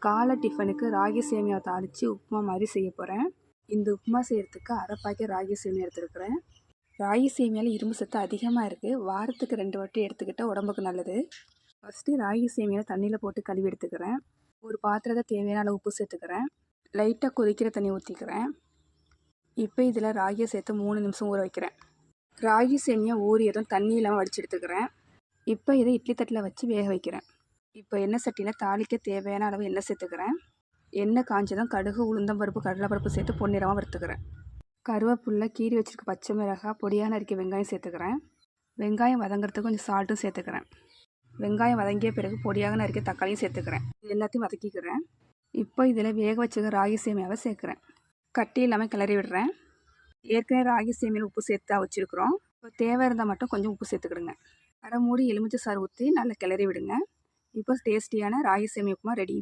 காலை டிஃபனுக்கு ராகி சேமியா தாளித்து உப்புமா மாதிரி செய்ய போகிறேன். இந்த உப்புமா செய்கிறதுக்கு அரை பாக்கெட் ராகி சேமியா எடுத்துருக்கிறேன். ராகி சேமியாவில் இரும்பு சத்து அதிகமாக இருக்குது. வாரத்துக்கு 2 வாட்டி எடுத்துக்கிட்டால் உடம்புக்கு நல்லது. ஃபஸ்ட்டு ராகி சேமியாவை தண்ணியில் போட்டு கழுவி எடுத்துக்கிறேன். ஒரு பாத்திரத்தை தேவையான அளவு உப்பு சேர்த்துக்கிறேன். லைட்டாக கொதிக்கிற தண்ணி ஊற்றிக்கிறேன். இப்போ இதில் ராகியை சேர்த்து 3 நிமிஷம் ஊற வைக்கிறேன். ராகி சேமியா ஊறியதும் தண்ணி இல்லாமல் வடித்து எடுத்துக்கிறேன். இப்போ இதை இட்லி தட்டில் வச்சு வேக வைக்கிறேன். இப்போ எண்ணெய் சட்டியில் தாளிக்க தேவையான அளவு எண்ணெய் சேர்த்துக்கிறேன். எண்ணெய் காஞ்சதும் கடுகு, உளுந்தம்பருப்பு, கடலைப்பருப்பு சேர்த்து பொன்னிறமாக வறுத்துக்கிறேன். கருவேப்பிலை, கீரி வச்சுருக்க பச்சை மிளகாய், பொடியாக நறுக்கிய வெங்காயம் சேர்த்துக்கிறேன். வெங்காயம் வதங்கிறதுக்கு கொஞ்சம் சால்ட்டும் சேர்த்துக்கிறேன். வெங்காயம் வதங்கிய பிறகு பொடியாக நறுக்கிய தக்காளியும் சேர்த்துக்கிறேன். இது எல்லாத்தையும் வதக்கிக்கிறேன். இப்போ இதில் வேக வச்சுக்க ராகி சேமியாவை சேர்க்குறேன். கட்டி இல்லாமல் கிளறி விடுறேன். ஏற்கனவே ராகி சேமியாவில் உப்பு சேர்த்து வச்சுருக்குறோம். இப்போ தேவை இருந்தால் மட்டும் கொஞ்சம் உப்பு சேர்த்துக்கிடுங்க. அரை மூடி எலுமிச்சை சாறு ஊற்றி நல்லா கிளறி விடுங்க. இப்போ டேஸ்டியான ராகி சேமியா உப்புமா ரெடி.